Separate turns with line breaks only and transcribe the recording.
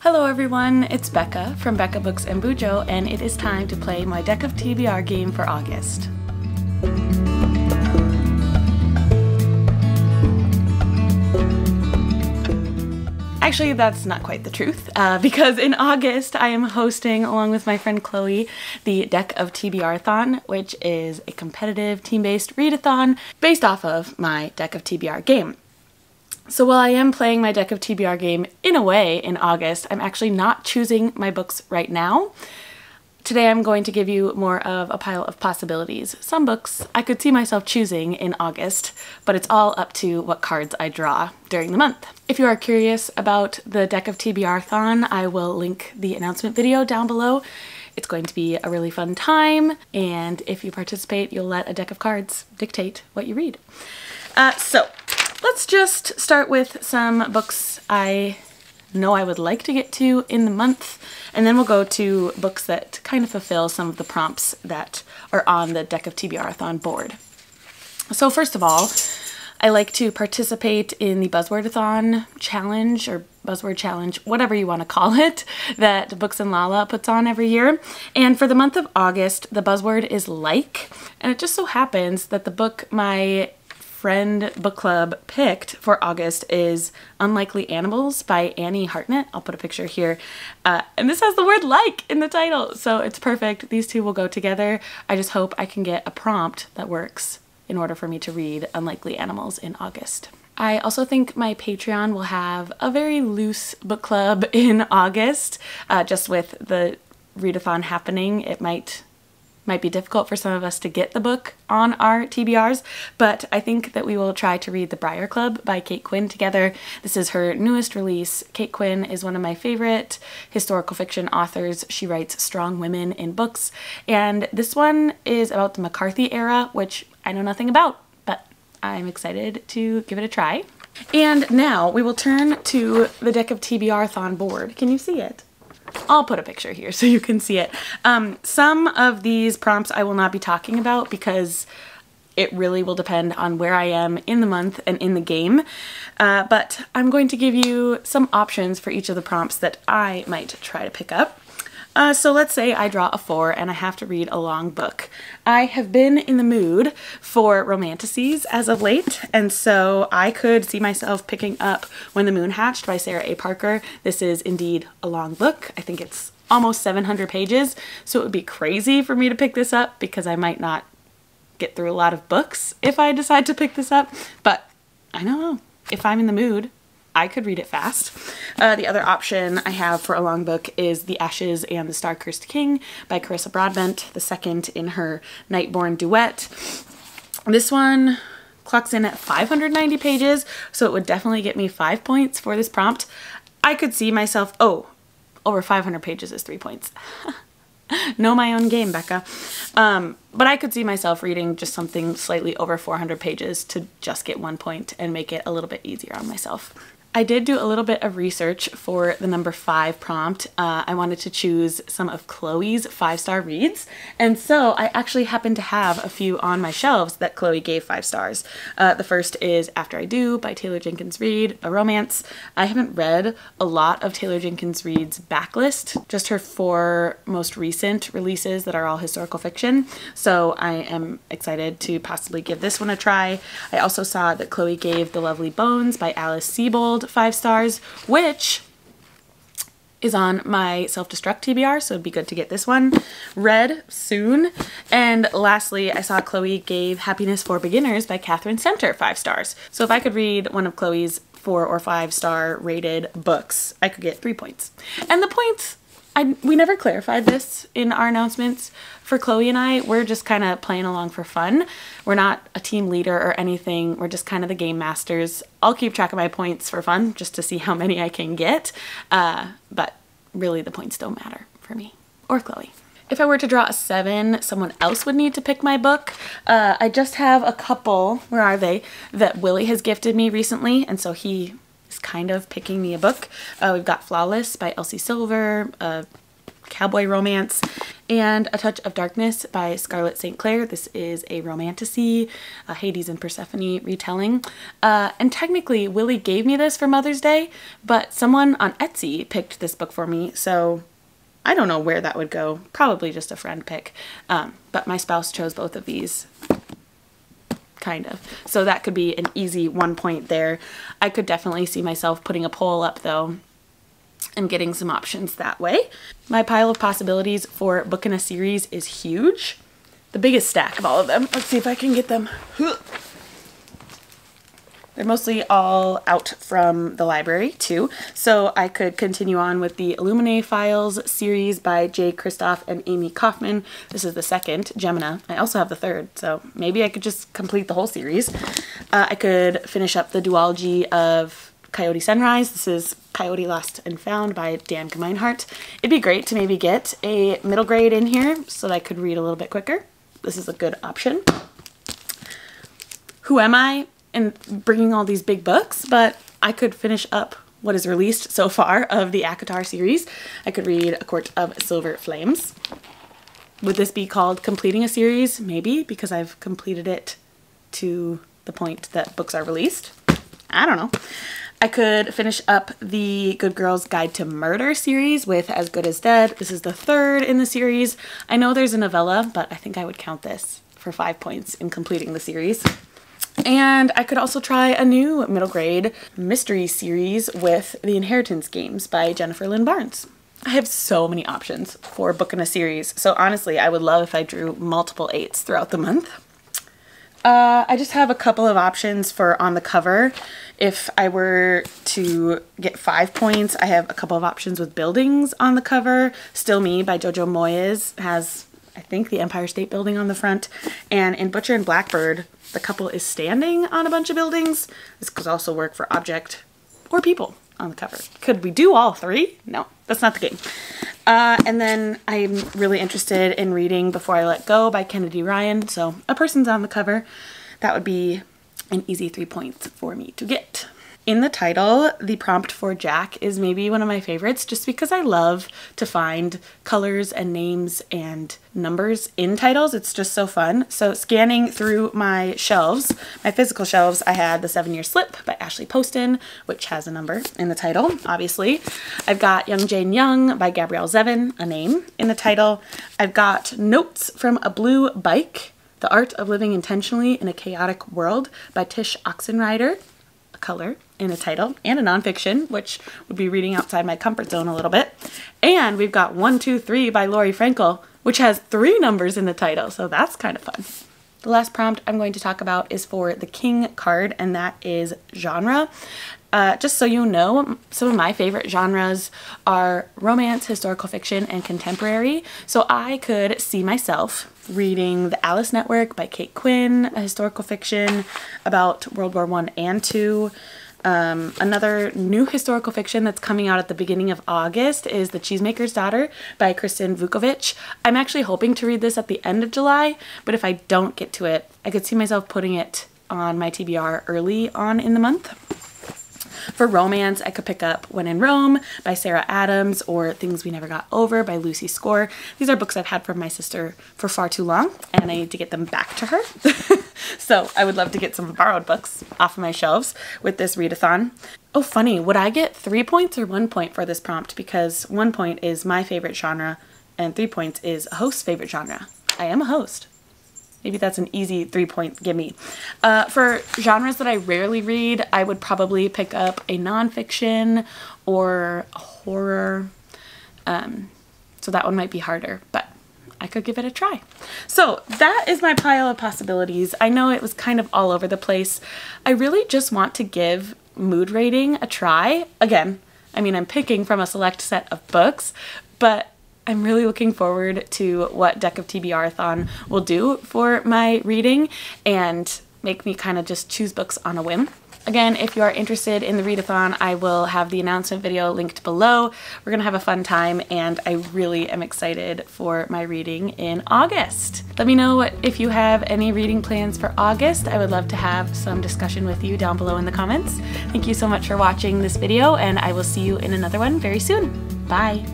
Hello everyone, it's Becca from Becca Books and Bujo, and it is time to play my Deck of TBR game for August. Actually, that's not quite the truth, because in August I am hosting, along with my friend Chloe, the Deck of TBRathon, which is a competitive team-based readathon based off of my Deck of TBR game. So while I am playing my Deck of TBR game in a way in August, I'm actually not choosing my books right now. Today I'm going to give you more of a pile of possibilities. Some books I could see myself choosing in August, but it's all up to what cards I draw during the month. If you are curious about the Deck of TBRathon, I will link the announcement video down below. It's going to be a really fun time, and if you participate, you'll let a deck of cards dictate what you read. So let's just start with some books I know I would like to get to in the month, and then we'll go to books that kind of fulfill some of the prompts that are on the Deck of TBRathon board. So first of all, I like to participate in the Buzzwordathon challenge, or Buzzword challenge, whatever you want to call it, that Books and Lala puts on every year. And for the month of August, the buzzword is like, and it just so happens that the book my friend book club picked for August is Unlikely Animals by Annie Hartnett. I'll put a picture here. And this has the word like in the title, so it's perfect. These two will go together. I just hope I can get a prompt that works in order for me to read Unlikely Animals in August. I also think my Patreon will have a very loose book club in August. Just with the readathon happening, it might be difficult for some of us to get the book on our TBRs, but I think that we will try to read The Briar Club by Kate Quinn together. This is her newest release. Kate Quinn is one of my favorite historical fiction authors. She writes strong women in books, and this one is about the McCarthy era, which I know nothing about, but I'm excited to give it a try. And now we will turn to the Deck of TBRathon board. Can you see it? I'll put a picture here so you can see it. Some of these prompts I will not be talking about because it really will depend on where I am in the month and in the game. But I'm going to give you some options for each of the prompts that I might try to pick up. So let's say I draw a 4 and I have to read a long book. I have been in the mood for romanticises as of late, and so I could see myself picking up When the Moon Hatched by Sarah A. Parker. This is indeed a long book. I think it's almost 700 pages, so it would be crazy for me to pick this up because I might not get through a lot of books if I decide to pick this up, but I don't know. If I'm in the mood, I could read it fast. The other option I have for a long book is The Ashes and the Star-Cursed King by Carissa Broadbent, the second in her Nightborn duet. This one clocks in at 590 pages, so it would definitely get me 5 points for this prompt. I could see myself, over 500 pages is 3 points. Know my own game, Becca. But I could see myself reading just something slightly over 400 pages to just get 1 point and make it a little bit easier on myself. I did do a little bit of research for the number 5 prompt. I wanted to choose some of Chloe's 5-star reads, and so I actually happen to have a few on my shelves that Chloe gave 5 stars. The first is After I Do by Taylor Jenkins Reid, a romance. I haven't read a lot of Taylor Jenkins Reid's backlist, just her 4 most recent releases that are all historical fiction, so I am excited to possibly give this one a try. I also saw that Chloe gave The Lovely Bones by Alice Sebold 5 stars, which is on my self-destruct TBR, so it'd be good to get this one read soon. And lastly, I saw Chloe gave Happiness for Beginners by Catherine Center 5 stars. So if I could read one of Chloe's 4 or 5 star rated books, I could get 3 points. And the points, we never clarified this in our announcements. For Chloe and I, we're just kind of playing along for fun. We're not a team leader or anything. We're just kind of the game masters. I'll keep track of my points for fun just to see how many I can get. But really the points don't matter for me or Chloe. If I were to draw a 7, someone else would need to pick my book. I just have a couple, where are they, that Willie has gifted me recently, and so he is kind of picking me a book. We've got Flawless by Elsie Silver, a cowboy romance, and A Touch of Darkness by Scarlett St. Clair. This is a romantasy, a Hades and Persephone retelling. And technically, Willie gave me this for Mother's Day, but someone on Etsy picked this book for me, so I don't know where that would go. Probably just a friend pick. But my spouse chose both of these. Kind of. So that could be an easy 1 point there. I could definitely see myself putting a poll up though and getting some options that way. My pile of possibilities for book in a series is huge. The biggest stack of all of them. Let's see if I can get them. They're mostly all out from the library too, so I could continue on with the Illuminae Files series by Jay Kristoff and Amy Kaufman. This is the second, Gemina. I also have the third, so maybe I could just complete the whole series. I could finish up the duology of Coyote Sunrise. This is Coyote Lost and Found by Dan Gemeinhart. It'd be great to maybe get a middle grade in here so that I could read a little bit quicker. This is a good option. Who Am I? And bringing all these big books, but I could finish up what is released so far of the ACOTAR series. I could read A Court of Silver Flames. Would this be called completing a series? Maybe, because I've completed it to the point that books are released. I don't know. I could finish up the Good Girl's Guide to Murder series with As Good as Dead. This is the third in the series. I know there's a novella, but I think I would count this for 5 points in completing the series. And I could also try a new middle grade mystery series with The Inheritance Games by Jennifer Lynn Barnes. I have so many options for a book in a series, so honestly I would love if I drew multiple 8s throughout the month. I just have a couple of options for on the cover. If I were to get 5 points, I have a couple of options with buildings on the cover. Still Me by Jojo Moyes has, I think, the Empire State Building on the front. And in Butcher and Blackbird, the couple is standing on a bunch of buildings. This could also work for object or people on the cover. Could we do all 3? No, that's not the game. And then I'm really interested in reading Before I Let Go by Kennedy Ryan. So a person's on the cover. That would be an easy 3 points for me to get. In the title, the prompt for Jack is maybe one of my favorites just because I love to find colors and names and numbers in titles. It's just so fun. So scanning through my shelves, my physical shelves, I had The 7-Year Slip by Ashley Poston, which has a number in the title, obviously. I've got Young Jane Young by Gabrielle Zevin, a name in the title. I've got Notes from a Blue Bike, The Art of Living Intentionally in a Chaotic World by Tish Oxenrider, a color in the title, and a nonfiction, which would be reading outside my comfort zone a little bit. And we've got 1, 2, 3 by Lori Frankel, which has 3 numbers in the title, so that's kind of fun. The last prompt I'm going to talk about is for the King card, and that is genre. Just so you know, some of my favorite genres are romance, historical fiction, and contemporary. So I could see myself reading The Alice Network by Kate Quinn, a historical fiction about World War I and II. Another new historical fiction that's coming out at the beginning of August is The Cheesemaker's Daughter by Kristen Vukovic. I'm actually hoping to read this at the end of July, but if I don't get to it, I could see myself putting it on my TBR early on in the month. For romance, I could pick up When in Rome by Sarah Adams or Things We Never Got Over by Lucy Score. These are books I've had from my sister for far too long, and I need to get them back to her. So I would love to get some borrowed books off of my shelves with this readathon. Oh, funny, would I get 3 points or 1 point for this prompt? Because 1 point is my favorite genre, and 3 points is a host's favorite genre. I am a host. Maybe that's an easy 3 point gimme. For genres that I rarely read, I would probably pick up a nonfiction or a horror. So that one might be harder, but I could give it a try. So that is my pile of possibilities. I know it was kind of all over the place. I really just want to give mood rating a try. Again, I mean, I'm picking from a select set of books, but I'm really looking forward to what Deck of TBRathon will do for my reading and make me kind of just choose books on a whim. Again, if you are interested in the readathon, I will have the announcement video linked below. We're gonna have a fun time, and I really am excited for my reading in August. Let me know if you have any reading plans for August. I would love to have some discussion with you down below in the comments. Thank you so much for watching this video, and I will see you in another one very soon. Bye.